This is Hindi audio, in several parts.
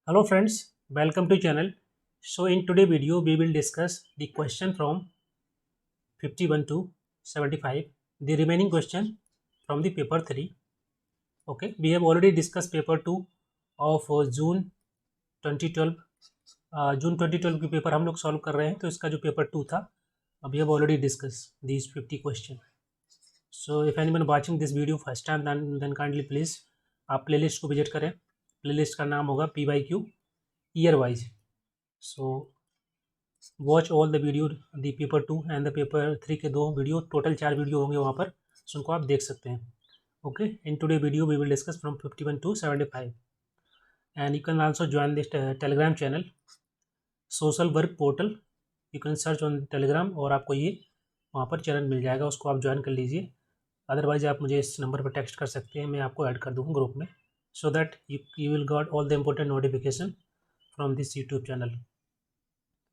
Hello friends, welcome to channel. So in today video we will discuss the question from 51 to 75, the remaining question from the paper 3. Okay, we have already discussed paper 2 of June 2012. जून 2012 के पेपर हम लोग सॉल्व कर रहे हैं, तो इसका जो पेपर 2 था अभी have already discussed these 50 question. So if anyone watching this video first time then kindly please आप प्लेलिस्ट को विजिट करें. प्लेलिस्ट का नाम होगा PYQ year wise. So watch all the video, the paper 2 and the paper 3 के 2 वीडियो, टोटल 4 वीडियो होंगे वहाँ पर, सो उनको आप देख सकते हैं. Okay, in today video we will discuss from 51 to 75 and you can also join this Telegram channel social work portal. You can search on Telegram और आपको ये वहाँ पर चैनल मिल जाएगा, उसको आप ज्वाइन कर लीजिए. अदरवाइज आप मुझे इस नंबर पर टेक्स्ट कर सकते हैं, मैं आपको ऐड कर दूँगा ग्रुप में, so that you will got all the important notification from this YouTube channel.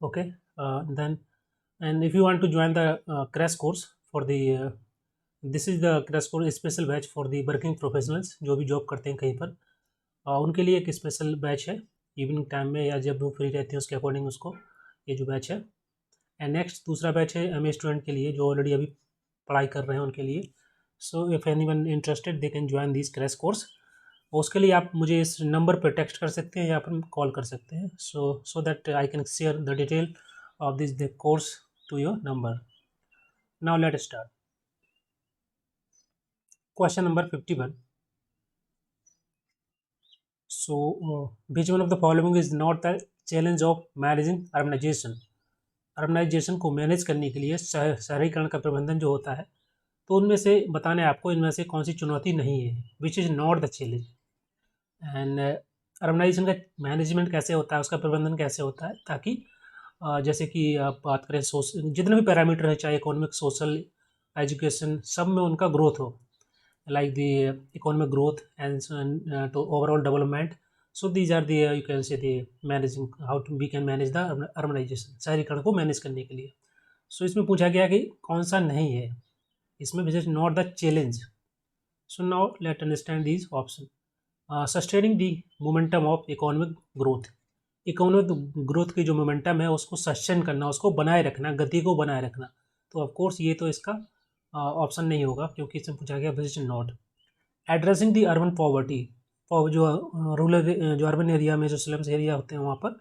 Okay, then and if you want to join the crash course for the this is the crash course special batch for the working professionals जो भी जॉब करते हैं कहीं पर, उनके लिए एक स्पेशल बैच है इवनिंग टाइम में या जब वो फ्री रहते हैं उसके अकॉर्डिंग उसको ये जो बैच है. एंड नेक्स्ट दूसरा बैच है एमए स्टूडेंट के लिए जो ऑलरेडी अभी पढ़ाई कर रहे हैं उनके लिए. So if anyone interested they can join this crash course. उसके लिए आप मुझे इस नंबर पर टेक्स्ट कर सकते हैं या फिर कॉल कर सकते हैं, so that I can share the detail of this the course to your number. Now let start. Question number 51. So which one of the following is not the challenge of managing urbanisation. Urbanisation को मैनेज करने के लिए शहरीकरण का प्रबंधन जो होता है, तो उनमें से बताने आपको इनमें से कौन सी चुनौती नहीं है, which is not the challenge. And urbanisation का मैनेजमेंट कैसे होता है, उसका प्रबंधन कैसे होता है, ताकि जैसे कि आप बात करें जितने भी पैरामीटर है, चाहे इकोनॉमिक, सोशल, एजुकेशन, सब में उनका ग्रोथ हो, like the economic growth and to overall development. So these are the you can say the managing how to we can manage the urbanisation, शहरीकरण को मैनेज करने के लिए. सो इसमें पूछा गया कि कौन सा नहीं है इसमें, विच is not the challenge. So now let understand these option. Sustaining the momentum of economic growth. Economic growth की जो मोमेंटम है उसको सस्टेन करना, उसको बनाए रखना, गति को बनाए रखना. तो ऑफ कोर्स ये तो इसका ऑप्शन नहीं होगा, क्योंकि इसमें पूछा गया which is not. Addressing the urban poverty. जो रूरल जो अर्बन एरिया में जो स्लम्स एरिया होते हैं वहाँ पर,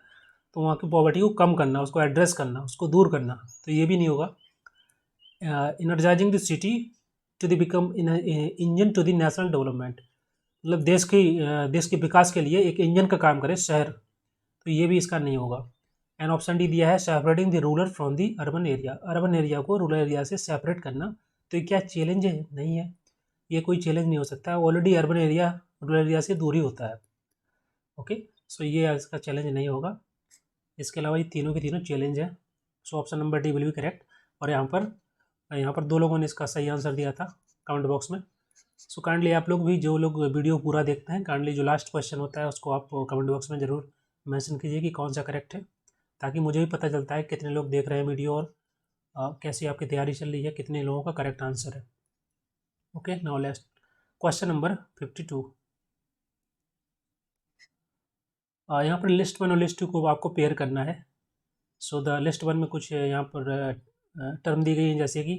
तो वहाँ की पॉवर्टी को कम करना, उसको एड्रेस करना, उसको दूर करना, तो ये भी नहीं होगा. Energising the city to the become engine to the national development. मतलब देश के विकास के लिए एक इंजन का काम करे शहर, तो ये भी इसका नहीं होगा. एंड ऑप्शन डी दिया है separating the rural from the urban area. Urban area को रूरल एरिया से सेपरेट करना, तो ये क्या चैलेंज है? नहीं है, ये कोई चैलेंज नहीं हो सकता. Already urban area rural area से दूर ही होता है. ओके, सो ये इसका चैलेंज नहीं होगा. इसके अलावा ये तीनों के तीनों चैलेंज है. So option number D will be correct. और यहाँ पर 2 लोगों ने इसका सही आंसर दिया था कमेंट बॉक्स में. सो काइंडली आप लोग भी, जो लोग वीडियो पूरा देखते हैं, काइंडली जो लास्ट क्वेश्चन होता है उसको आप कमेंट बॉक्स में ज़रूर मेंशन कीजिए कि कौन सा करेक्ट है, ताकि मुझे भी पता चलता है कितने लोग देख रहे हैं वीडियो और कैसी आपकी तैयारी चल रही है, कितने लोगों का करेक्ट आंसर है. Okay, now last question number 52. यहाँ पर लिस्ट 1 और लिस्ट 2 को आपको पेयर करना है. सो द लिस्ट 1 में कुछ यहाँ पर टर्म दी गई हैं, जैसे कि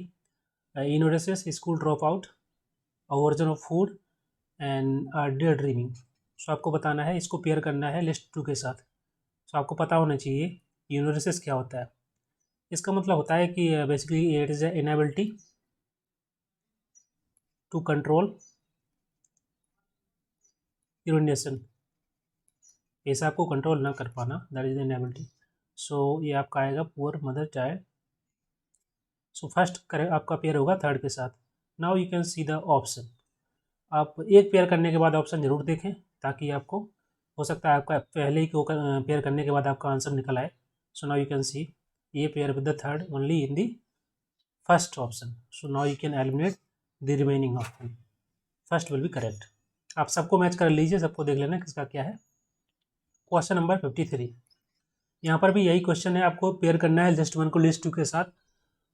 enuresis, school dropout, aversion of food and day dreaming. So आपको बताना है, इसको पेयर करना है लिस्ट 2 के साथ. सो आपको पता होना चाहिए यूनिवर्सिस क्या होता है. इसका मतलब होता है कि basically it is a inability to control urination. पेशाब को कंट्रोल ना कर पाना, दैट इज इनेबिलिटी. सो ये आपका आएगा poor mother child. So first करे आपका पेयर होगा थर्ड के साथ. Now you can see the option. आप एक पेयर करने के बाद ऑप्शन ज़रूर देखें, ताकि आपको हो सकता है आपका पहले ही को पेयर करने के बाद आपका आंसर निकल आए. So now you can see ये pair with the third only in the first option. So now you can eliminate the remaining option. First will be correct. आप सबको मैच कर लीजिए, सबको देख लेना किसका क्या है. Question number 53. यहाँ पर भी यही क्वेश्चन है, आपको पेयर करना है लिस्ट 1 को लिस्ट 2 के साथ.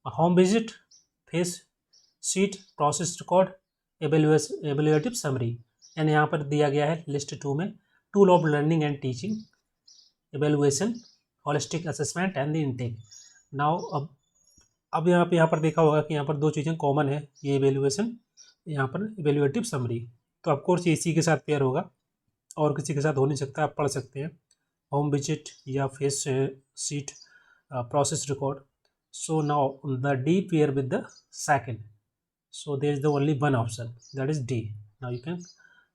Home visit, face sheet, process record, evaluative summary. And यहाँ पर दिया गया है लिस्ट 2 में tool of learning and teaching. evaluation, holistic assessment and the intake. Now अब यहाँ पर देखा होगा कि यहाँ पर दो चीज़ें कॉमन है, ये इवेल्युएशन, यहाँ पर इवेल्युएटिव समरी। तो ऑफकोर्स ये इसी के साथ पेयर होगा और किसी के साथ हो नहीं सकता, आप पढ़ सकते हैं होम विजिट या face sheet process record. So now the D pair with the second, so there is the only one option, that is D. Now you can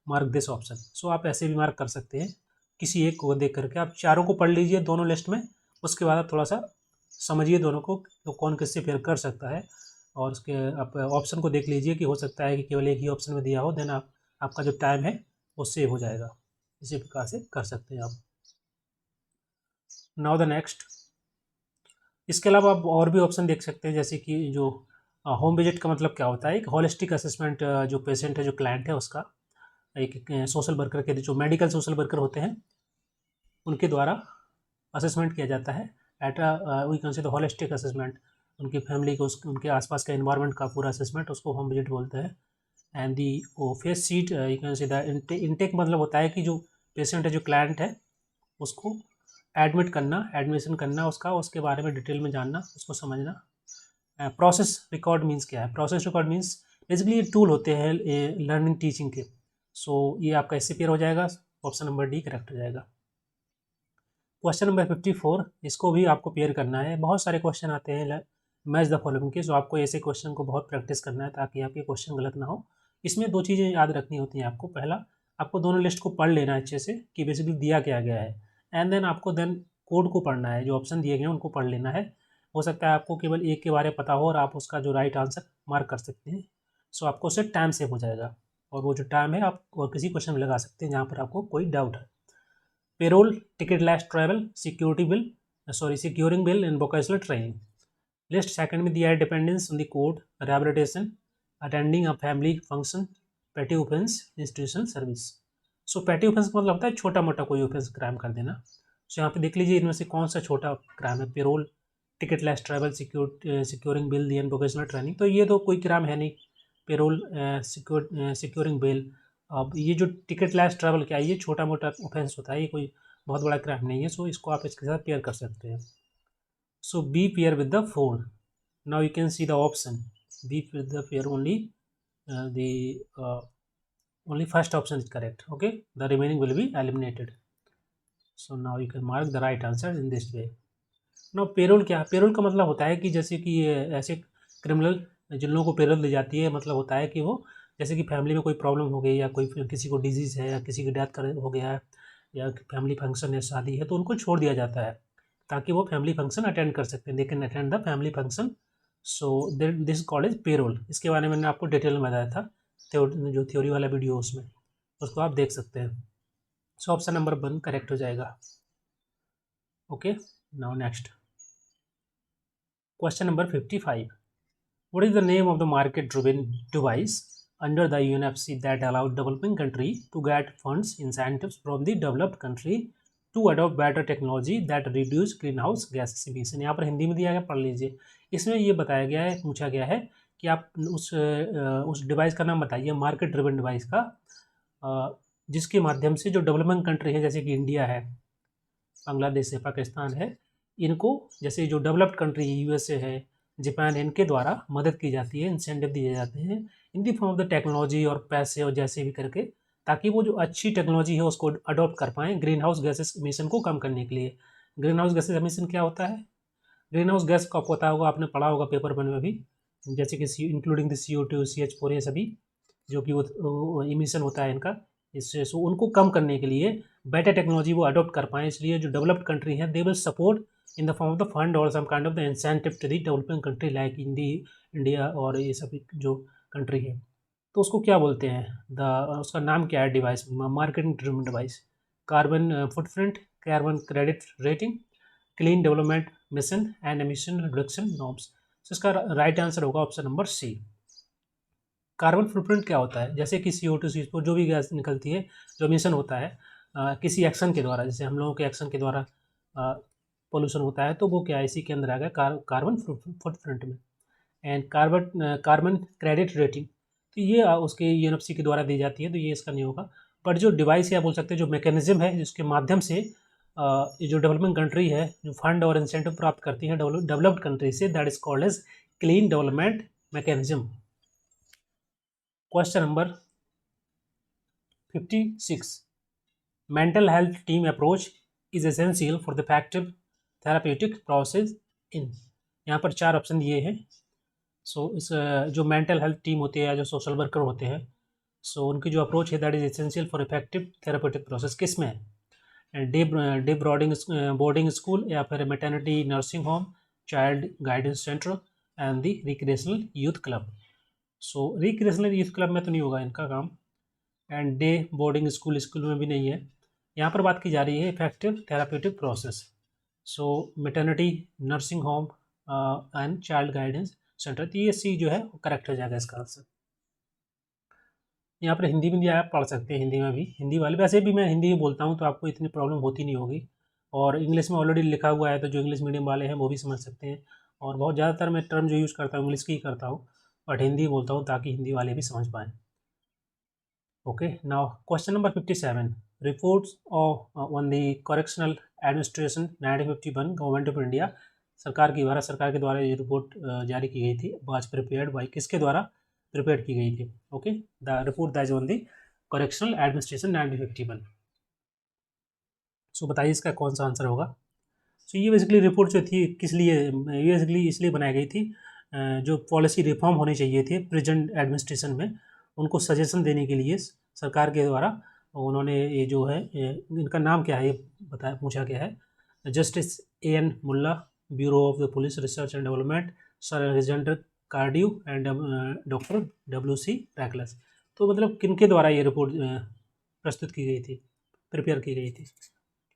mark this option. So आप ऐसे भी मार्क कर सकते हैं, किसी एक को देख करके आप चारों को पढ़ लीजिए दोनों लिस्ट में, उसके बाद आप थोड़ा सा समझिए दोनों को तो कौन किससे पेयर कर सकता है, और उसके आप ऑप्शन को देख लीजिए कि हो सकता है कि केवल एक ही ऑप्शन में दिया हो, देन आपका जो टाइम है वो सेव हो जाएगा। इसी प्रकार से कर सकते हैं आप। नाउ द नेक्स्ट, इसके अलावा आप और भी ऑप्शन देख सकते हैं, जैसे कि जो होम विजिट का मतलब क्या होता है, एक होलिस्टिक असेसमेंट, जो पेशेंट है, जो क्लाइंट है, उसका एक सोशल वर्कर के, जो मेडिकल सोशल वर्कर होते हैं उनके द्वारा असेसमेंट किया जाता है at we can say the holistic assessment, उनकी फैमिली को, उनके आसपास का एनवायरनमेंट का पूरा असेसमेंट, उसको होम विजिट बोलते हैं। And the face seat you can say the intake मतलब होता है कि जो पेशेंट है, जो क्लाइंट है, उसको एडमिट करना, एडमिशन करना उसका, उसके बारे में डिटेल में जानना, उसको समझना। प्रोसेस रिकॉर्ड मीन्स क्या है? प्रोसेस रिकॉर्ड मीन्स बेसिकली ये टूल होते हैं लर्निंग टीचिंग के। सो ये आपका इससे पेयर हो जाएगा, ऑप्शन नंबर डी करेक्ट हो जाएगा। क्वेश्चन नंबर 54, इसको भी आपको पेयर करना है। बहुत सारे क्वेश्चन आते हैं मैच द फॉलोइंग के, सो आपको ऐसे क्वेश्चन को बहुत प्रैक्टिस करना है ताकि आपके क्वेश्चन गलत ना हो। इसमें दो चीज़ें याद रखनी होती हैं आपको। पहला, आपको दोनों लिस्ट को पढ़ लेना है अच्छे से कि बेसिकली दिया क्या गया है, एंड देन आपको कोड को पढ़ना है, जो ऑप्शन दिए गए हैं उनको पढ़ लेना है। हो सकता है आपको केवल एक के बारे में पता हो और आप उसका जो राइट आंसर मार्क कर सकते हैं। सो आपको उससे टाइम सेव हो जाएगा, और वो जो टाइम है आप और किसी क्वेश्चन में लगा सकते हैं जहाँ पर आपको कोई डाउट है। Payroll, ticketless travel, security bill, securing bill and vocational training. List second में दिया है dependence on the code, rehabilitation, attending a family function, petty offense, institutional service. So petty offense का मतलब होता है छोटा मोटा कोई ऑफेंस क्राइम कर देना। सो यहाँ पे देख लीजिए इनमें से कौन सा छोटा क्राइम है। Payroll, ticketless travel, securing bill and vocational training, तो ये तो कोई क्राइम है नहीं। Payroll, securing bill. अब ये जो टिकटलेस ट्रैवल क्या है, ये छोटा मोटा ऑफेंस होता है, ये कोई बहुत बड़ा क्राइम नहीं है। सो इसको आप इसके साथ पेयर कर सकते हैं। So B pair with the 4। Now you can see the option B with the pair only the only first option is correct. Okay, the remaining will be eliminated. So now you can mark the right answer in this way. Now payroll क्या? पेरोल का मतलब होता है कि जैसे कि ऐसे क्रिमिनल जिन लोगों को पेरोल दी जाती है, मतलब होता है कि वो जैसे कि फैमिली में कोई प्रॉब्लम हो गई, या कोई किसी को डिजीज़ है, या किसी की डेथ हो गया है, या फैमिली फंक्शन है, शादी है, तो उनको छोड़ दिया जाता है ताकि वो फैमिली फंक्शन अटेंड कर सकते हैं। They can attend the family function. So this called is payroll. इसके बारे में मैंने आपको डिटेल में बताया था, जो थ्योरी वाला वीडियो उसमें, उसको आप देख सकते हैं। सो ऑप्शन नंबर 1 करेक्ट हो जाएगा। Okay, now next question number 55। What is the name of the market-driven device under the UNFC that allowed developing country to get funds incentives from the developed country to adopt better technology that reduce greenhouse gas emission? यहाँ पर हिंदी में दिया गया, पढ़ लीजिए। इसमें ये बताया गया है, पूछा गया है कि आप उस डिवाइस का नाम बताइए, मार्केट ड्रिवन डिवाइस का, जिसके माध्यम से जो डेवलपिंग कंट्री है, जैसे कि इंडिया है, बांग्लादेश है, पाकिस्तान है, इनको जैसे जो डेवलप्ड कंट्री है, यूएसए है, जापान, इनके द्वारा मदद की जाती है, इंसेंटिव दिए जाते हैं in the form of the technology और पैसे और जैसे भी करके, ताकि वो जो अच्छी टेक्नोलॉजी है उसको अडॉप्ट कर पाएँ ग्रीन हाउस गैसेस एमिशन को कम करने के लिए। ग्रीन हाउस गैसेस एमिशन क्या होता है? ग्रीन हाउस गैस का पता होगा, आपने पढ़ा होगा पेपर वन में भी, जैसे कि इंक्लूडिंग द CO2, CH4, ये सभी जो कि वो एमिशन होता है इनका, इससे सो उनको कम करने के लिए बेटर टेक्नोलॉजी वो अडॉप्ट कर पाएँ, इसलिए जो डेवलप्ड कंट्री हैं they will support in the form of the fund और some kind of the incentive to the developing country like India और ये सभी जो कंट्री है। तो उसको क्या बोलते हैं? उसका नाम क्या है device? Marketing driven device. Carbon footprint, carbon credit rating, clean development mission and emission reduction norms. तो इसका राइट आंसर होगा option number C. Carbon footprint क्या होता है? जैसे कि CO2, CH4 जो भी गैस निकलती है, जो एमिशन होता है किसी एक्शन के द्वारा, जैसे हम लोगों के एक्शन के द्वारा पोल्यूशन होता है, तो वो क्या है, इसी के अंदर आ गया कार्बन फुटप्रिंट में। एंड कार्बन क्रेडिट रेटिंग, तो ये उसके UNFC के द्वारा दी जाती है, तो ये इसका नहीं होगा। बट जो डिवाइस है, बोल सकते हैं जो मैकेनिज्म है जिसके माध्यम से ये जो डेवलपमेंट कंट्री है जो फंड और इंसेंटिव प्राप्त करती है डेवलप्ड कंट्री से, that is called as clean development mechanism. Question number 56, mental health team approach is essential for the effective therapeutic process in. यहाँ पर 4 ऑप्शन दिए हैं। सो इस जो मेंटल हेल्थ टीम होती है या जो सोशल वर्कर होते हैं, सो उनकी जो अप्रोच है that is essential for effective therapeutic process किस में है? डे बोर्डिंग स्कूल, या फिर maternity nursing home, child guidance centre and the recreational youth club. So recreational youth club में तो नहीं होगा इनका काम, एंड डे बोर्डिंग स्कूल में भी नहीं है। यहाँ पर बात की जा रही है effective therapeutic process. So maternity nursing home and child guidance centre, तो ये सी जो है वो करेक्ट हो जाएगा इसका आंसर। यहाँ पर हिंदी में दिया है, आप पढ़ सकते हैं हिंदी में भी, हिंदी वाले वैसे भी मैं हिंदी में बोलता हूँ तो आपको इतनी प्रॉब्लम होती नहीं होगी, और इंग्लिश में ऑलरेडी लिखा हुआ है तो जो इंग्लिश मीडियम वाले हैं वो भी समझ सकते हैं। और बहुत ज़्यादातर मैं टर्म जो यूज़ करता हूँ इंग्लिश की ही करता हूँ, बट हिंदी बोलता हूँ ताकि हिंदी वाले भी समझ पाएँ। Okay, now question number 57, reports on the correctional administration 1951 government of India, Bharat सरकार के द्वारा ये रिपोर्ट जारी की गई थी, वाज प्रिपेयर्ड बाय, किसके द्वारा प्रिपेयर की गई थी? Okay, the report that is on the correctional administration 1951। सो बताइए इसका कौन सा आंसर होगा? सो ये बेसिकली रिपोर्ट जो थी किस लिए, ये बेसिकली इसलिए बनाई गई थी, जो पॉलिसी रिफॉर्म होनी चाहिए थी प्रेजेंट एडमिनिस्ट्रेशन में, उनको सजेशन देने के लिए सरकार के द्वारा उन्होंने ये जो है इनका नाम क्या है ये बताया, पूछा गया है। Justice A.N. Mulla, bureau of the police research and development, sir Alexander Cardew and doctor W.C. Reckless. तो मतलब किनके द्वारा ये रिपोर्ट प्रस्तुत की गई थी, प्रिपेयर की गई थी,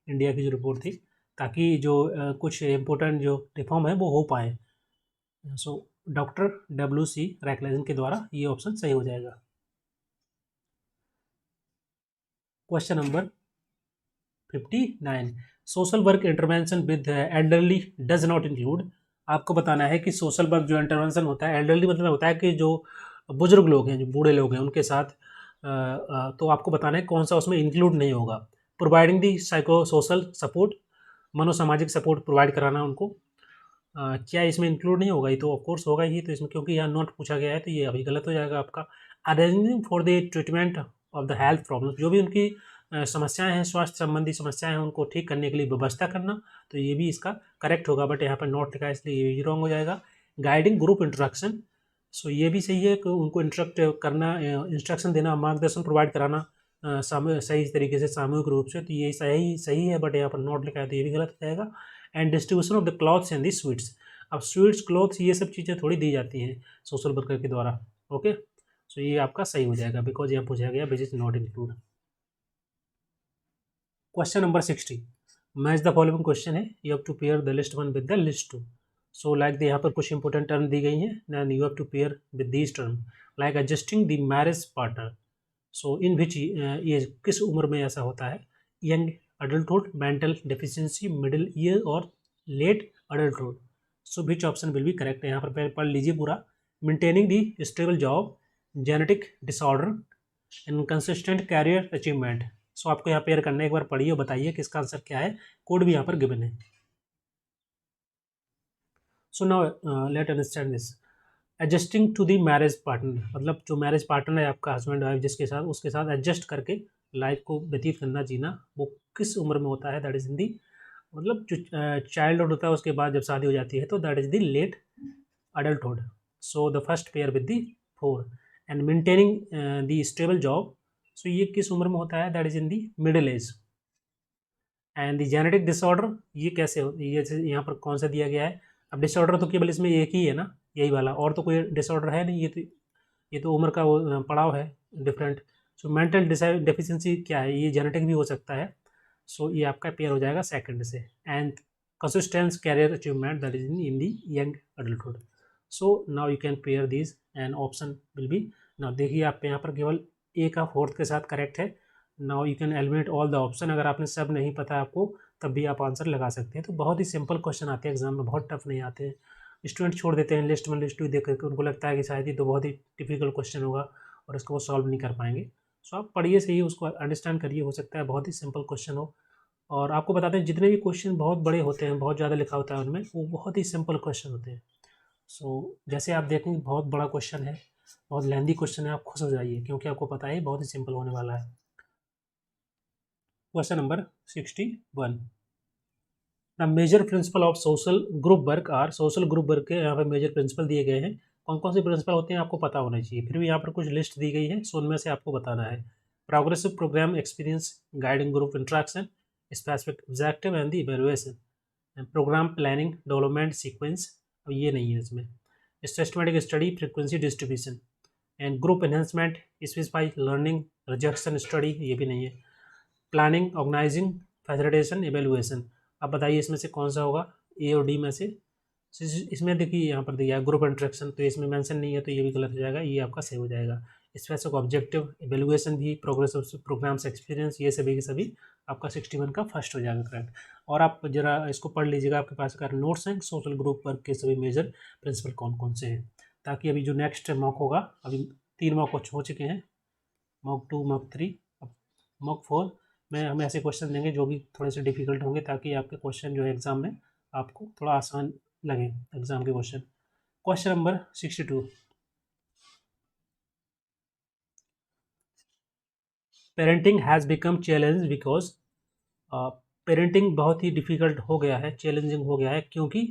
इंडिया की जो रिपोर्ट थी, ताकि जो कुछ इम्पोर्टेंट जो रिफॉर्म है वो हो पाए। So doctor W.C. रैकलेस के द्वारा, ये ऑप्शन सही हो जाएगा। Question number 59, social work intervention with elderly does not include. आपको बताना है कि सोशल वर्क जो इंटरवेंशन होता है, एल्डरली मतलब होता है कि जो बुजुर्ग लोग हैं, जो बूढ़े लोग हैं उनके साथ, तो आपको बताना है कौन सा उसमें इंक्लूड नहीं होगा। Providing the psycho social support, मनोसामाजिक सपोर्ट प्रोवाइड कराना उनको, क्या इसमें इंक्लूड नहीं होगा? ये तो ऑफकोर्स होगा ही, तो इसमें क्योंकि यहाँ नॉट पूछा गया है तो ये अभी गलत हो जाएगा आपका। Arranging for the treatment of the health problem, जो भी उनकी समस्याएं हैं, स्वास्थ्य संबंधी समस्याएं हैं, उनको ठीक करने के लिए व्यवस्था करना, तो ये भी इसका करेक्ट होगा, बट यहाँ पर नॉट लिखा है इसलिए ये भी रॉन्ग हो जाएगा। गाइडिंग ग्रुप इंट्रक्शन, सो ये भी सही है कि उनको इंस्ट्रक्ट करना, इंस्ट्रक्शन देना, मार्गदर्शन प्रोवाइड कराना सही तरीके से सामूहिक रूप से, तो ये सही सही है, बट यहाँ पर नॉट लिखा है तो ये भी गलत हो जाएगा। And distribution of the clothes and the sweets, अब स्वीट्स क्लॉथ्स ये सब चीज़ें थोड़ी दी जाती हैं सोशल वर्कर के द्वारा। ओके, सो ये आपका सही हो जाएगा बिकॉज यहाँ पूछा गया which is not include. Question number 60, match the following question है, you have to pair the list 1 with the list 2। So like यहाँ पर कुछ इंपॉर्टेंट टर्म दी गई हैं, then you have to pair with these term, like adjusting the marriage partner. So in which ये किस उम्र में ऐसा होता है? Young adulthood, mental deficiency, middle year और late adulthood. So which option will be correct है? यहाँ पर पढ़ लीजिए पूरा। Maintaining the stable job, genetic disorder, inconsistent career achievement. So आपको यहाँ पेयर करना है, एक बार पढ़िए और बताइए कि इसका आंसर क्या है। कोड भी यहाँ पर गिवन है। So now let understand this. Adjusting to the marriage partner, मतलब जो मैरिज पार्टनर है आपका हस्बैंड वाइफ, जिसके साथ उसके साथ एडजस्ट करके लाइफ को व्यतीत करना, जीना, वो किस उम्र में होता है? दैट इज इन दी, मतलब जो चाइल्डहुड होता है उसके बाद जब शादी हो जाती है तो that is the late adulthood. So the first pair with the 4। And maintaining the stable job, so ये किस उम्र में होता है? That is in the middle age. And the genetic disorder, ये कैसे ये जैसे यहाँ पर कौन सा दिया गया है? अब डिसऑर्डर तो केवल इसमें एक ही है ना, यही वाला, और तो कोई डिसऑर्डर है नहीं, ये तो उम्र का वो पड़ाव है डिफरेंट। सो मेंटल डेफिशिएंसी क्या है? ये जेनेटिक भी हो सकता है। सो ये आपका पेयर हो जाएगा सेकंड से। And consistence career achievement, that is in the young adulthood. So now you can pair these and option will be, now देखिए आप यहाँ पर केवल ए का फोर्थ के साथ करेक्ट है। Now you can eliminate all the option, अगर आपने सब नहीं पता आपको तब भी आप आंसर लगा सकते हैं। तो बहुत ही सिंपल क्वेश्चन आते हैं एग्जाम में, बहुत टफ नहीं आते हैं। स्टूडेंट छोड़ देते हैं लिस्ट 1 लिस्ट 2 देख करके, उनको लगता है कि शायद ये तो बहुत ही डिफिकल्ट क्वेश्चन होगा और इसको वो सॉल्व नहीं कर पाएंगे। सो आप पढ़िए, सही उसको अंडरस्टैंड करिए, हो सकता है बहुत ही सिंपल क्वेश्चन हो, और आपको बताते हैं जितने भी क्वेश्चन बहुत बड़े होते हैं, बहुत ज़्यादा लिखा होता है उनमें, वो बहुत ही सिंपल क्वेश्चन होते हैं। जैसे आप देखेंगे बहुत बड़ा क्वेश्चन है, बहुत लेंदी क्वेश्चन है, आप खुश हो जाइए क्योंकि आपको पता है बहुत ही सिंपल होने वाला है। Question number 61। The major principle of social group work are, social group work के यहाँ पे मेजर प्रिंसिपल दिए गए हैं। कौन कौन से प्रिंसिपल होते हैं आपको पता होना चाहिए। फिर भी यहाँ पर कुछ लिस्ट दी गई है, सो उनमें से आपको बताना है। Progressive program experience, guiding group interaction, specific objective and the evaluation, program planning, development sequence, अब ये नहीं है इसमें। Systematic study, frequency distribution and group enhancement, specify learning, rejection study, ये भी नहीं है। Planning, organizing, facilitation, evaluation. अब बताइए इसमें से कौन सा होगा, ए और डी में से। इसमें देखिए यहाँ पर दिया है ग्रुप इंट्रैक्शन, तो इसमें मेंशन नहीं है तो ये भी गलत हो जाएगा, ये आपका सही हो जाएगा। स्पेसिफिक ऑब्जेक्टिव, इवेलुएशन भी, प्रोग्रेस ऑफ प्रोग्राम्स एक्सपीरियंस, ये सभी के सभी आपका 61 का फर्स्ट हो जाएगा करेक्ट। और आप जरा इसको पढ़ लीजिएगा, आपके पास अगर नोट्स हैं सोशल ग्रुप वर्क के सभी मेजर प्रिंसिपल कौन कौन से हैं, ताकि अभी जो नेक्स्ट मॉक होगा, अभी 3 मॉक हो चुके हैं, मॉक 2, मॉक 3, अब मॉक 4 में हमें ऐसे क्वेश्चन देंगे जो भी थोड़े से डिफिकल्ट होंगे, ताकि आपके क्वेश्चन जो है एग्ज़ाम में आपको थोड़ा आसान लगे एग्ज़ाम के question. Question number 62। Parenting has become challenge because, parenting बहुत ही डिफ़िकल्ट हो गया है, चैलेंजिंग हो गया है, क्योंकि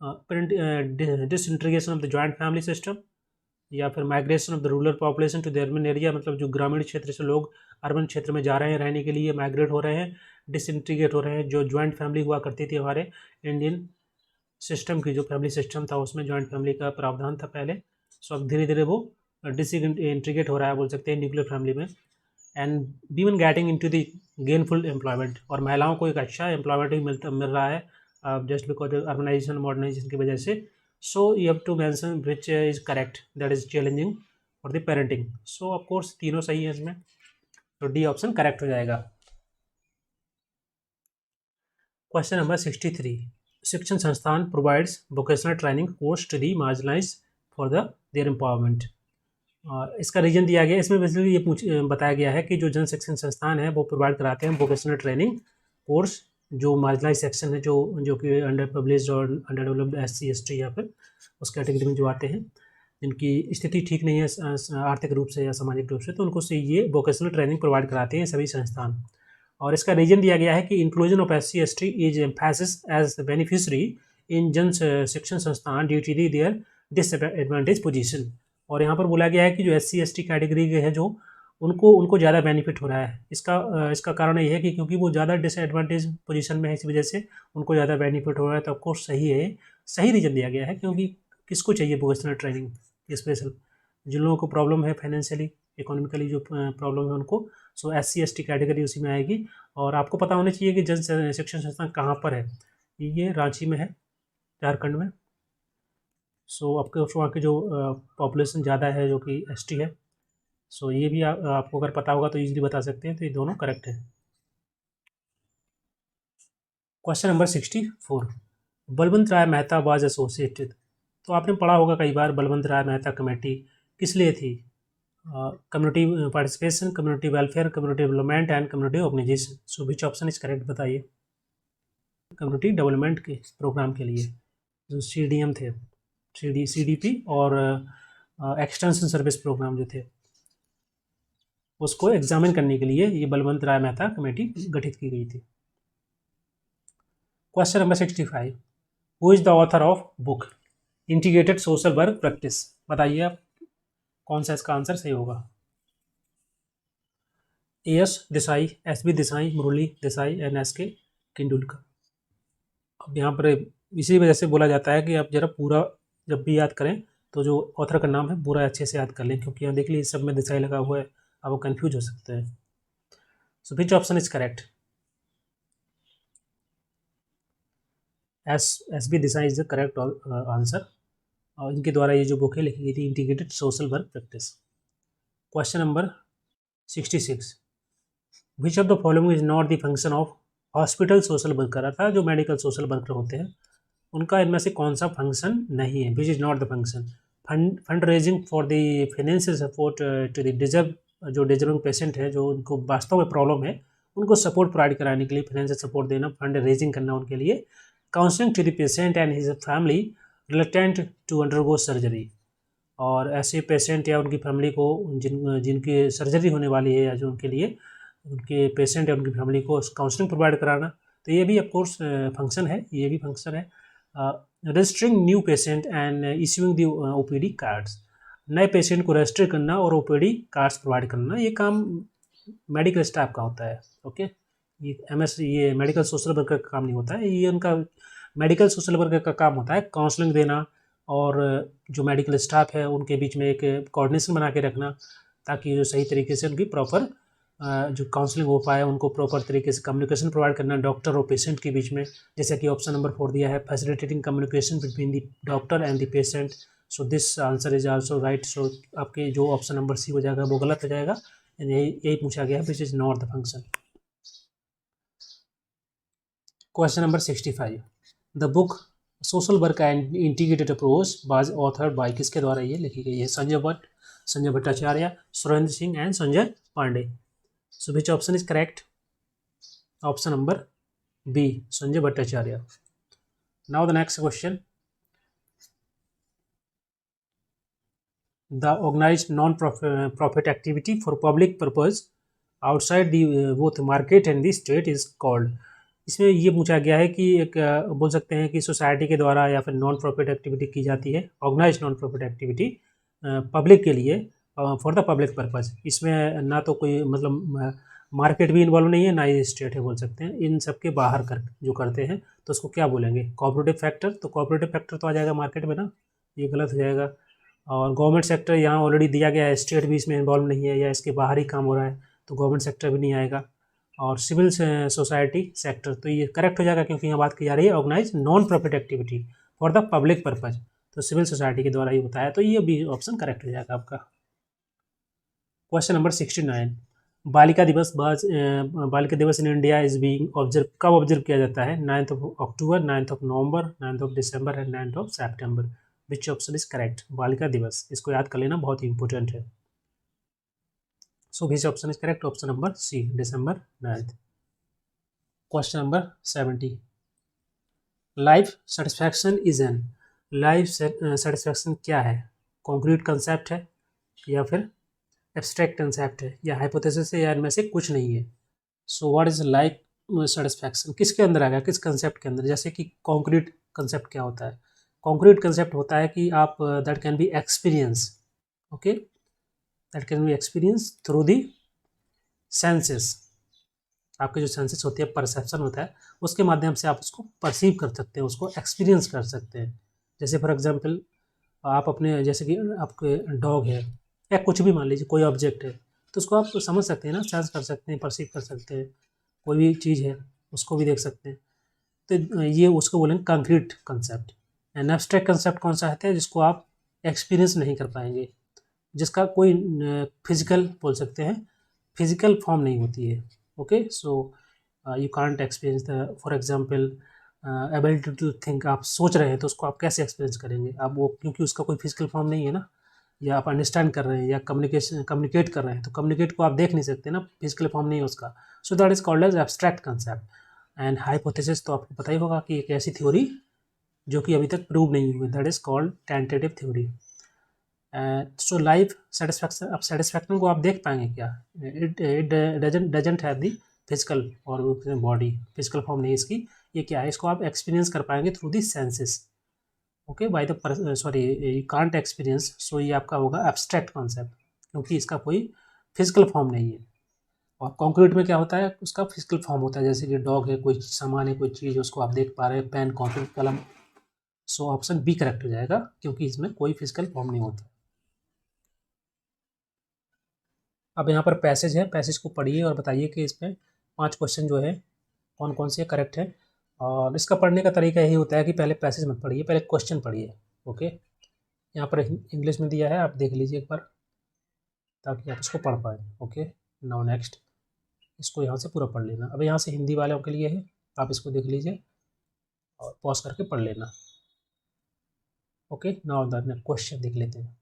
parent disintegration of the joint family system, या फिर migration of the rural population to the urban area, मतलब जो ग्रामीण क्षेत्र से लोग अर्बन क्षेत्र में जा रहे हैं रहने के लिए, माइग्रेट हो रहे हैं, डिसइंटीग्रेट हो रहे हैं। जो जॉइंट फैमिली हुआ करती थी हमारे इंडियन सिस्टम की, जो फैमिली सिस्टम था उसमें जॉइंट फैमिली का प्रावधान था पहले, सो अब धीरे धीरे वो डिसइंटीग्रेट हो रहा है, बोल सकते हैं, न्यूक्लियर फैमिली में। And women getting into the gainful employment, और महिलाओं को एक अच्छा एम्प्लॉयमेंट भी मिल रहा है जस्ट बिकॉज अर्बनाइजेशन मॉडर्नाइजेशन की वजह से। So you have to mention which is correct, that is challenging for the parenting. So of course तीनों सही है इसमें, तो डी ऑप्शन करेक्ट हो जाएगा। Question number 63। शिक्षण संस्थान provides vocational training course to the marginalize for the their empowerment. इसका रीजन दिया गया है, इसमें बेसिकली ये बताया गया है कि जो जन शिक्षण संस्थान है वो प्रोवाइड कराते हैं वोकेशनल ट्रेनिंग कोर्स, जो मार्जिनलाइज सेक्शन है, जो कि अंडर पब्लिश्ड और अंडर डेवलप्ड SC ST या फिर उस कैटेगरी में जो आते हैं, जिनकी स्थिति ठीक नहीं है आर्थिक रूप से या सामाजिक रूप से, तो उनको से ये वोकेशनल ट्रेनिंग प्रोवाइड कराते हैं सभी संस्थान। और इसका रीजन दिया गया है कि inclusion of SC ST is emphasis as the beneficiary in Jan Shikshan Sansthan due to their disadvantage position. और यहाँ पर बोला गया है कि जो SC ST कैटेगरी के हैं, जो उनको ज़्यादा बेनिफिट हो रहा है। इसका कारण ये है कि क्योंकि वो ज़्यादा डिसएडवांटेज पोजीशन में है, इस वजह से उनको ज़्यादा बेनिफिट हो रहा है। तो ऑफकोर्स सही है, सही रीजन दिया गया है, क्योंकि किसको चाहिए वोकेशनल ट्रेनिंग, स्पेशल जिन लोगों को प्रॉब्लम है फाइनेंशियली, इकोनॉमिकली जो प्रॉब्लम है उनको। सो SC ST कैटेगरी उसी में आएगी। और आपको पता होना चाहिए कि जन शिक्षण संस्थान कहाँ पर है, ये रांची में है, झारखंड में। सो आपके वहाँ की जो पॉपुलेशन ज़्यादा है जो कि ST है, सो ये भी आपको अगर पता होगा तो इजीली बता सकते हैं, तो ये दोनों करेक्ट है। Question number 64। Balwant Rai Mehta was associated, तो आपने पढ़ा होगा कई बार, बलवंत राय मेहता कमेटी किस लिए थी। Community participation, community welfare, community development and community organization. So which option is correct, बताइए। कम्युनिटी डेवलपमेंट के प्रोग्राम के लिए जो CDM थे, CDP और एक्सटेंशन सर्विस प्रोग्राम जो थे, उसको एग्जामिन करने के लिए ये बलवंत राय मेहता कमेटी गठित की गई थी। Question number 65। Who is the author of book integrated social work practice, बताइए आप कौन सा इसका आंसर सही होगा। AS Desai, SB Desai, Murali Desai and SK Kindulkar. अब यहाँ पर इसी वजह से बोला जाता है कि आप जरा पूरा जब भी याद करें तो जो ऑथर का नाम है पूरा अच्छे से याद कर लें, क्योंकि यहाँ देख लीजिए सब में देसाई लगा हुआ है, आप वो कन्फ्यूज हो सकते हैं। So which option is correct, SB Desai is the correct answer. और इनके द्वारा ये जो बुक है लिखी गई थी, integrated social work practice. Question number 66। Which of the following is not the function of hospital social worker, अर्थात जो मेडिकल सोशल वर्कर होते हैं उनका इनमें से कौन सा फंक्शन नहीं है, which is not the function. Fund raising for the financial support to the deserve, जो डिजर्विंग पेशेंट है, जो उनको वास्तव में प्रॉब्लम है, उनको सपोर्ट प्रोवाइड कराने के लिए, फाइनेंशियल सपोर्ट देना, फंड रेजिंग करना उनके लिए। Counselling to the patient and his family reluctant to undergo surgery, और ऐसे पेशेंट या उनकी फैमिली को जिनकी सर्जरी होने वाली है या जो उनके लिए उनके पेशेंट या उनकी फैमिली को काउंसलिंग प्रोवाइड कराना, तो ये भी ऑफकोर्स फंक्शन है, ये भी फंक्शन है। Registering new patient and issuing the OPD cards, नए पेशेंट को रजिस्टर करना और ओपीडी कार्ड्स प्रोवाइड करना, ये काम मेडिकल स्टाफ का होता है। ओके, ये मेडिकल सोशल वर्कर का काम नहीं होता है, ये उनका मेडिकल सोशल वर्कर का काम होता है काउंसलिंग देना और जो मेडिकल स्टाफ है उनके बीच में एक कोऑर्डिनेशन बना के रखना, ताकि जो सही तरीके से उनकी प्रॉपर जो काउंसलिंग हो पाए, उनको प्रॉपर तरीके से कम्युनिकेशन प्रोवाइड करना डॉक्टर और पेशेंट के बीच में, जैसा कि ऑप्शन नंबर 4 दिया है, facilitating communication between the doctor and the patient. So this answer is also right. So आपके जो ऑप्शन नंबर सी हो जाएगा वो गलत हो जाएगा, यही पूछा गया है which is not the function. Question number 65, the book social work and integrated approach was authored by, किसके द्वारा ये लिखी गई है? Sanjay Bhatt, Sanjay Bhattacharya, Surendra Singh and Sanjay Pandey. So which option is correct? Option number B, Sanjay Bhattacharya. Now the next question, the organized non profit activity for public purpose outside the both market and the state is called. इसमें ये पूछा गया है कि एक बोल सकते हैं कि सोसाइटी के द्वारा या फिर नॉन प्रॉफिट एक्टिविटी की जाती है, organize non profit activity public के लिए, फॉर द पब्लिक पर्पज़। इसमें ना तो कोई मतलब मार्केट भी इन्वॉल्व नहीं है, ना ही स्टेट है, बोल सकते हैं। इन सब के बाहर कर जो करते हैं तो उसको क्या बोलेंगे? Cooperative factor. तो कोऑपरेटिव फैक्टर तो आ जाएगा मार्केट में ना, ये गलत हो जाएगा। और गवर्नमेंट सेक्टर यहाँ ऑलरेडी दिया गया है, स्टेट भी इसमें इन्वॉल्व नहीं है या इसके बाहर ही काम हो रहा है, तो गवर्नमेंट सेक्टर भी नहीं आएगा। और सिविल सोसाइटी सेक्टर, तो ये करेक्ट हो जाएगा क्योंकि यहाँ बात की जा रही है organize non profit activity for the public purpose, तो सिविल सोसाइटी के द्वारा ही होता है, तो ये भी ऑप्शन करेक्ट हो जाएगा आपका। क्वेश्चन नंबर 69, बालिका Diwas Balika Diwas in India is being observe, कब ऑब्जर्व किया जाता है? 9 October, 9 November, 9 December and 9 September. Which option is correct? Balika Diwas, इसको याद कर लेना, बहुत ही इंपॉर्टेंट है। So which option is correct? Option number C, December 9th. Question number 70. Life satisfaction is an, life satisfaction क्या है? कॉन्क्रीट कंसेप्ट है या फिर एब्स्ट्रैक्ट कंसेप्ट है या हाइपोथेसिस है या इनमें से कुछ नहीं है? So what is life satisfaction किसके अंदर आएगा, किस कंसेप्ट के अंदर? जैसे कि कॉन्क्रीट कंसेप्ट क्या होता है? कॉन्क्रीट कंसेप्ट होता है कि आप that can be experience, okay, that can be experience through the senses. आपके जो सेंसेस होती है, परसेप्शन होता है, उसके माध्यम से आप उसको परसीव कर सकते हैं, उसको एक्सपीरियंस कर सकते हैं। जैसे फॉर एग्जांपल आप अपने, जैसे कि आपके डॉग है या कुछ भी मान लीजिए कोई ऑब्जेक्ट है, तो उसको आप समझ सकते हैं ना, सेंस कर सकते हैं, परसीव कर सकते हैं। कोई भी चीज़ है उसको भी देख सकते हैं, तो ये उसको बोलेंगे concrete concept. And abstract concept कौन सा है? जिसको आप एक्सपीरियंस नहीं कर पाएंगे, जिसका कोई फिजिकल बोल सकते हैं, फिजिकल फॉर्म नहीं होती है। Okay, so you can't experience the, for example ability to think, आप सोच रहे हैं तो उसको आप कैसे एक्सपीरियंस करेंगे? आप वो, क्योंकि उसका कोई फिजिकल फॉर्म नहीं है ना, या आप अंडरस्टैंड कर रहे हैं या कम्युनिकेट कर रहे हैं, तो कम्युनिकेट को आप देख नहीं सकते ना, फिजिकल फॉर्म नहीं है उसका। So that is called as abstract concept. And hypothesis तो आपको पता ही होगा कि एक ऐसी थ्योरी जो कि अभी तक प्रूव नहीं हुई, that is called tentative theory. So life satisfaction, अब सेटिस्फैक्शन को आप देख पाएंगे क्या? It doesn't have the physical और बॉडी, फिजिकल फॉर्म नहीं इसकी, ये क्या है? इसको आप एक्सपीरियंस कर पाएंगे through the senses, okay, by the, sorry, you can't experience. So ये आपका होगा एब्स्ट्रैक्ट कॉन्सेप्ट, क्योंकि इसका कोई फिजिकल फॉर्म नहीं है। और कॉन्क्रीट में क्या होता है? उसका फिजिकल फॉर्म होता है, जैसे कि डॉग है, कोई सामान है, कोई चीज़ है, उसको आप देख पा रहे हैं, पेन, कॉपी, कलम। सो ऑप्शन बी करेक्ट हो जाएगा, क्योंकि इसमें कोई फिजिकल फॉर्म नहीं होता। अब यहाँ पर पैसेज है, पैसेज को पढ़िए और बताइए कि इसमें 5 क्वेश्चन जो है कौन कौन से करेक्ट है। और इसका पढ़ने का तरीका यही होता है कि पहले पैसेज मत पढ़िए, पहले क्वेश्चन पढ़िए। ओके, यहाँ पर इंग्लिश में दिया है, आप देख लीजिए एक बार ताकि आप इसको पढ़ पाएँ। ओके, नाउ नेक्स्ट, इसको यहाँ से पूरा पढ़ लेना। अब यहाँ से हिंदी वालों के लिए है, आप इसको देख लीजिए और पॉज करके पढ़ लेना। ओके, नाउ द क्वेश्चन देख लेते हैं।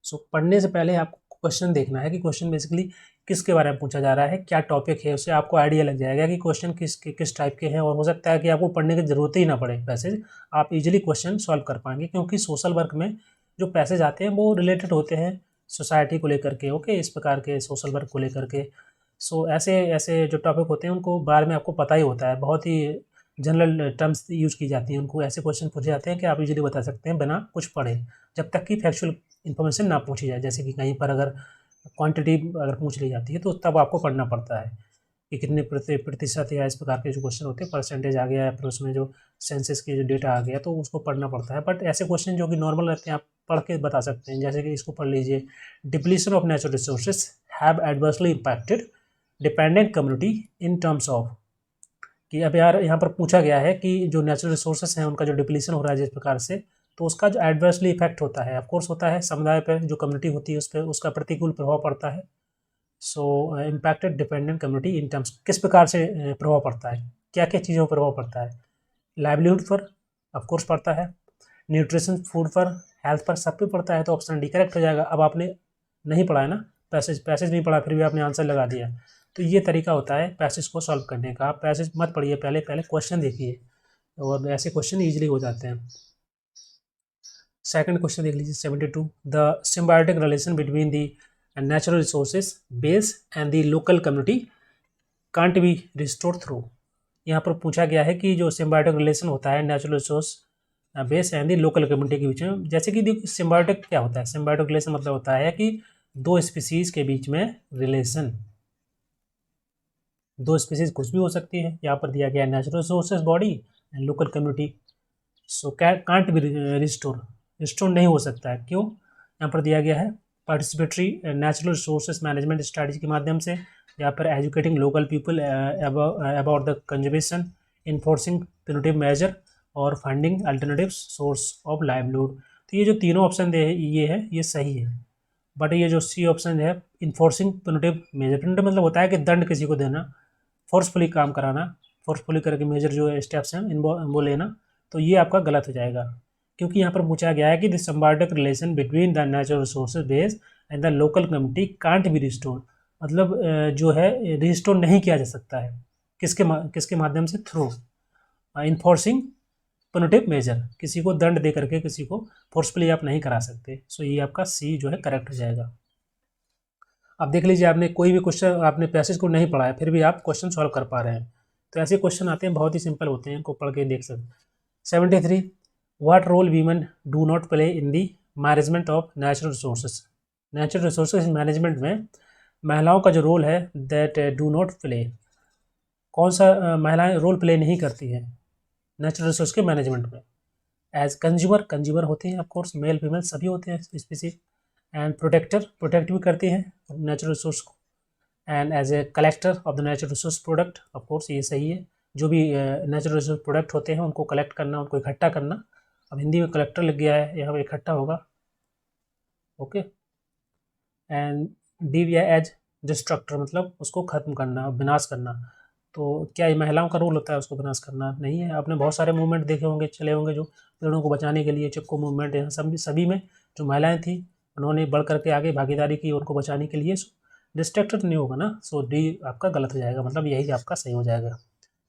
सो पढ़ने से पहले आपको क्वेश्चन देखना है कि क्वेश्चन बेसिकली किसके बारे में पूछा जा रहा है, क्या टॉपिक है, उससे आपको आइडिया लग जाएगा कि क्वेश्चन किस टाइप के हैं। और हो सकता है कि आपको पढ़ने की ज़रूरत ही ना पड़े पैसेज, आप इजीली क्वेश्चन सॉल्व कर पाएंगे, क्योंकि सोशल वर्क में जो पैसेज आते हैं वो रिलेटेड होते हैं सोसाइटी को लेकर के, ओके, इस प्रकार के सोशल वर्क को लेकर के। सो ऐसे ऐसे जो टॉपिक होते हैं उनको बारे में आपको पता ही होता है, बहुत ही जनरल टर्म्स यूज़ की जाती हैं, उनको ऐसे क्वेश्चन पूछे जाते हैं कि आप इजीली बता सकते हैं बिना कुछ पढ़े, जब तक कि फैक्चुअल इन्फॉर्मेशन ना पूछी जाए। जैसे कि कहीं पर अगर क्वांटिटी अगर पूछ ली जाती है तो तब आपको पढ़ना पड़ता है कि कितने प्रतिशत या इस प्रकार के जो क्वेश्चन होते हैं, परसेंटेज आ गया या फिर उसमें जो सेंसस के जो डेटा आ गया तो उसको पढ़ना पड़ता है। बट ऐसे क्वेश्चन जो कि नॉर्मल रहते हैं आप पढ़ के बता सकते हैं, जैसे कि इसको पढ़ लीजिए, depletion of natural resources have adversely impacted dependent community in terms of, कि अब यार यहाँ पर पूछा गया है कि जो नेचुरल रिसोर्सेस हैं उनका जो डिप्लीशन हो रहा है जिस प्रकार से, तो उसका जो एडवर्सली इफेक्ट होता है, ऑफकोर्स होता है समुदाय पर, जो कम्युनिटी होती है उस पर उसका प्रतिकूल प्रभाव पड़ता है। So impacted dependent community in terms, किस प्रकार से प्रभाव पड़ता है, क्या क्या चीज़ों पर प्रभाव पड़ता है, लाइवलीहुड पर ऑफकोर्स पड़ता है, न्यूट्रिशन फूड पर, हेल्थ पर, सब पे पड़ता है। तो ऑप्शन डी करेक्ट हो जाएगा। अब आपने नहीं पढ़ा है ना, पैसेज नहीं पढ़ा फिर भी आपने आंसर लगा दिया, तो ये तरीका होता है पैसेज को सॉल्व करने का। आप पैसेज मत पढ़िए, पहले क्वेश्चन देखिए, और ऐसे क्वेश्चन ईजिली हो जाते हैं। सेकंड क्वेश्चन देख लीजिए 72, the symbiotic relation between the natural resources base and the local community can't be restore through. यहाँ पर पूछा गया है कि जो सिम्बायोटिक रिलेशन होता है natural resource base and the local community के बीच में, जैसे कि देखिए सिम्बायोटिक क्या होता है, सिम्बायोटिक रिलेशन मतलब होता है कि दो स्पीसीज के बीच में रिलेशन, दो स्पीसीज कुछ भी हो सकती है, यहाँ पर दिया गया है natural resources body and local community. So can't be restore नहीं हो सकता है, क्यों, यहाँ पर दिया गया है participatory natural resources management strategy के माध्यम से, या फिर educating local people about the conservation, enforcing punitive measure और funding alternative source of livelihood. तो ये जो तीनों ऑप्शन दे ये है ये सही है, बट ये जो सी ऑप्शन है इन्फोर्सिंग प्यूनिटिव मेजर, प्यूनिटिव मतलब होता है कि दंड किसी को देना, फोर्सफुली काम कराना, फोर्सफुली करके मेजर जो स्टेप्स हैं इनको लेना, तो ये आपका गलत हो जाएगा, क्योंकि यहाँ पर पूछा गया है कि the symbiotic relation between the natural resources base and the local community can't be restore, मतलब जो है रिस्टोर नहीं किया जा सकता है, किसके माध्यम से, थ्रू इन्फोर्सिंग प्यूनिटिव मेजर, किसी को दंड दे करके किसी को फोर्सफुली आप नहीं करा सकते। सो ये आपका सी जो है करेक्ट हो जाएगा। अब देख लीजिए, आपने कोई भी क्वेश्चन, आपने पैसेज को नहीं पढ़ा है फिर भी आप क्वेश्चन सॉल्व कर पा रहे हैं, तो ऐसे क्वेश्चन आते हैं, बहुत ही सिंपल होते हैं, इनको पढ़ के देख सकते। 73, what role women do not play in the management of natural resources. Natural resources management में महिलाओं का जो रोल है दैट डू नॉट प्ले, कौन सा महिलाएं रोल प्ले नहीं करती हैं नेचुरल रिसोर्स के मैनेजमेंट में। एज कंज्यूमर होते हैं ऑफकोर्स, मेल फीमेल सभी होते हैं स्पीसीज, एंड प्रोटेक्ट भी करती हैं नेचुरल रिसोर्स को, and as a collector of the natural resource product, of course ये सही है, जो भी नेचुरल रिसोर्स प्रोडक्ट होते हैं उनको कलेक्ट करना, उनको इकट्ठा करना, अब हिंदी में कलेक्टर लग गया है, यहाँ पर इकट्ठा होगा, ओके। एंड डी या एज डिस्ट्रक्टर मतलब उसको ख़त्म करना, विनाश करना, तो क्या ये महिलाओं का रोल होता है उसको विनाश करना, नहीं है। आपने बहुत सारे मूवमेंट देखे होंगे, चले होंगे, जो पेड़ों को बचाने के लिए, चिपको मूवमेंट, यहाँ सभी में जो महिलाएं थी उन्होंने बढ़ करके आगे भागीदारी की उनको बचाने के लिए, डिस्ट्रक्टर नहीं होगा ना, सो डी आपका गलत हो जाएगा, मतलब यही आपका सही हो जाएगा।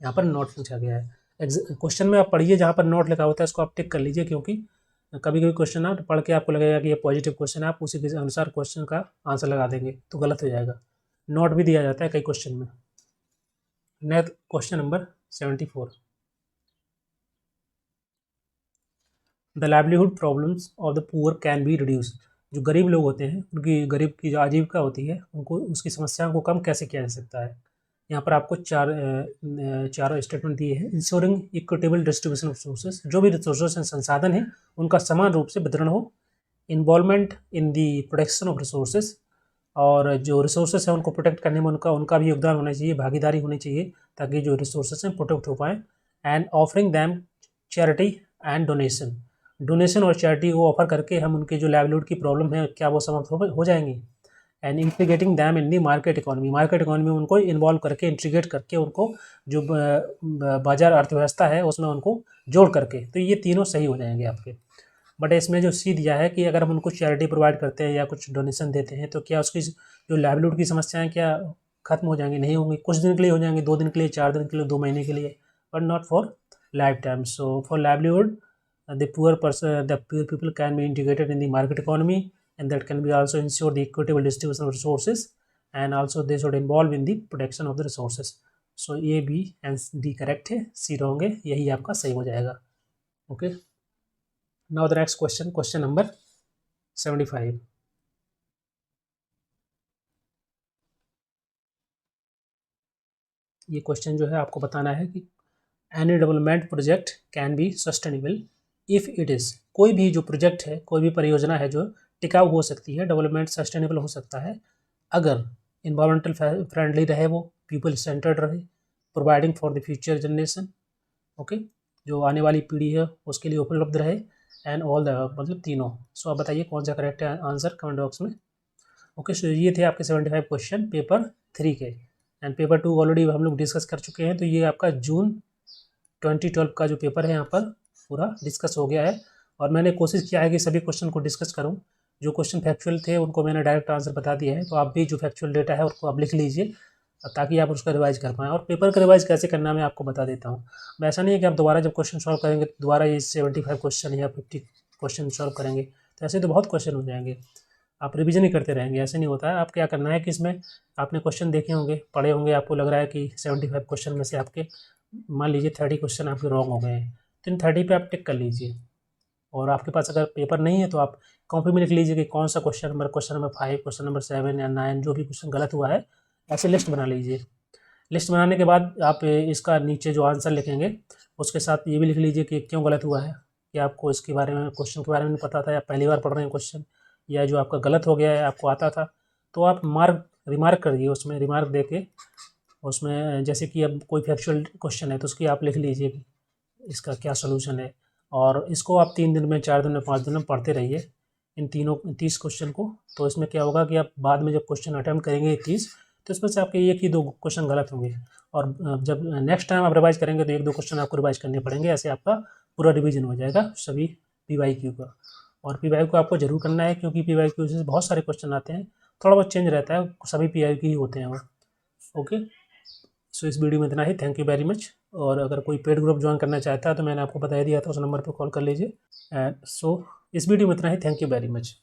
यहाँ पर नोट पूछा गया है, क्वेश्चन में आप पढ़िए, जहाँ पर नोट लिखा होता है उसको आप टिक कर लीजिए, क्योंकि कभी कभी क्वेश्चन आप पढ़ के आपको लगेगा कि ये पॉजिटिव क्वेश्चन है, आप उसी के अनुसार क्वेश्चन का आंसर लगा देंगे तो गलत हो जाएगा। नोट भी दिया जाता है कई क्वेश्चन में। Next question number 74, the livelihood problems of the poor can be reduce. जो गरीब लोग होते हैं उनकी, गरीब की जो आजीविका होती है उनको, उसकी समस्याओं को कम कैसे किया जा सकता है। यहाँ पर आपको चारों स्टेटमेंट दिए हैं। Ensuring equitable distribution of resources, जो भी रिसोर्सेज हैं संसाधन है उनका समान रूप से वितरण हो। Involvement in the protection of resources, और जो रिसोर्सेज हैं उनको प्रोटेक्ट करने में उनका भी योगदान होना चाहिए, भागीदारी होनी चाहिए, ताकि जो रिसोर्सेज हैं प्रोटेक्ट हो पाएँ। And offering them charity and donation और चैरिटी को ऑफर करके हम उनके जो लाइवलीहुड की प्रॉब्लम है क्या वो समाप्त हो जाएंगी। And integrating them in the market economy में उनको इन्वॉल्व करके, इंटीग्रेट करके, उनको जो बाजार अर्थव्यवस्था है उसमें उनको जोड़ करके, तो ये तीनों सही हो जाएंगे आपके। बट इसमें जो सी दिया है कि अगर हम उनको चैरिटी प्रोवाइड करते हैं या कुछ डोनेशन देते हैं तो क्या उसकी जो लाइवलीहुड की समस्याएं क्या खत्म हो जाएंगी? नहीं होंगी, कुछ दिन के लिए हो जाएंगी, 2 दिन के लिए, 4 दिन के लिए, 2 महीने के लिए, but not for life time. So for livelihood the poor people can be integrated in the market economy, and that can be also ensure the equitable distribution of resources, and also they should involve in the protection of the resources. So A, B and D correct है, C रॉन्ग है, यही आपका सही हो जाएगा. Okay, now the next question, question number 75. ये क्वेश्चन जो है आपको बताना है कि any development project can be sustainable if it is, कोई भी जो प्रोजेक्ट है, कोई भी परियोजना है जो टिकाऊ हो सकती है, डेवलपमेंट सस्टेनेबल हो सकता है अगर इन्वायरमेंटल फ्रेंडली रहे, वो पीपल सेंटर्ड रहे, providing for the future generation, okay, जो आने वाली पीढ़ी है उसके लिए उपलब्ध रहे, एंड ऑल द, मतलब तीनों. सो आप बताइए कौन सा करेक्ट है आंसर कमेंट बॉक्स में. ओके, सो ये थे आपके 75 क्वेश्चन पेपर 3 के. एंड पेपर 2 ऑलरेडी हम लोग डिस्कस कर चुके हैं, तो ये आपका जून 2012 का जो पेपर है यहाँ पर पूरा डिस्कस हो गया है. और मैंने कोशिश किया है कि सभी क्वेश्चन को डिस्कस करूँ. जो क्वेश्चन फैक्चुअल थे उनको मैंने डायरेक्ट आंसर बता दिया है, तो आप भी जो फैक्चुअल डेटा है उसको आप लिख लीजिए ताकि आप उसका रिवाइज कर पाएँ. और पेपर का रिवाइज कैसे करना मैं आपको बता देता हूँ. ऐसा नहीं है कि आप दोबारा जब क्वेश्चन सॉल्व करेंगे तो दोबारा ये 75 क्वेश्चन या 50 क्वेश्चन सॉल्व करेंगे, तो ऐसे तो बहुत क्वेश्चन हो जाएंगे, आप रिवीजन ही करते रहेंगे. ऐसे नहीं होता है. आप क्या करना है कि इसमें आपने क्वेश्चन देखे होंगे, पढ़े होंगे, आपको लग रहा है कि 75 क्वेश्चन में से आपके मान लीजिए 30 क्वेश्चन आपके रॉन्ग हो गए हैं, तो इन 30 पे आप टिक कर लीजिए. और आपके पास अगर पेपर नहीं है तो आप कॉपी में लिख लीजिए कि कौन सा क्वेश्चन नंबर 5, क्वेश्चन नंबर 7 या 9 जो भी क्वेश्चन गलत हुआ है, ऐसे लिस्ट बना लीजिए. लिस्ट बनाने के बाद आप इसका नीचे जो आंसर लिखेंगे उसके साथ ये भी लिख लीजिए कि क्यों गलत हुआ है, कि आपको इसके बारे में, क्वेश्चन के बारे में नहीं पता था, या पहली बार पढ़ रहे हैं क्वेश्चन, या जो आपका गलत हो गया है आपको आता था, तो आप रिमार्क करिए. उसमें रिमार्क दे के उसमें जैसे कि अब कोई फैक्चुअल क्वेश्चन है तो उसकी आप लिख लीजिए कि इसका क्या सोल्यूशन है. और इसको आप 3 दिन में, 4 दिन में, 5 दिन में पढ़ते रहिए इन तीनों 30 क्वेश्चन को. तो इसमें क्या होगा कि आप बाद में जब क्वेश्चन अटैम्प्ट करेंगे 30, तो इसमें से आपके 1 ही 2 क्वेश्चन गलत होंगे. और जब नेक्स्ट टाइम आप रिवाइज करेंगे तो 1-2 क्वेश्चन आपको रिवाइज करने पड़ेंगे. ऐसे आपका पूरा रिवीजन हो जाएगा सभी PYQ का. और PYQ आपको जरूर करना है क्योंकि PYQ से बहुत सारे क्वेश्चन आते हैं, थोड़ा बहुत चेंज रहता है, सभी PYQ ही होते हैं वो. ओके, सो इस वीडियो में इतना ही. Thank you very much. और अगर कोई पेड ग्रुप ज्वाइन करना चाहता है तो मैंने आपको बता दिया था, उस नंबर पर कॉल कर लीजिए. सो इस वीडियो में इतना ही. Thank you very much.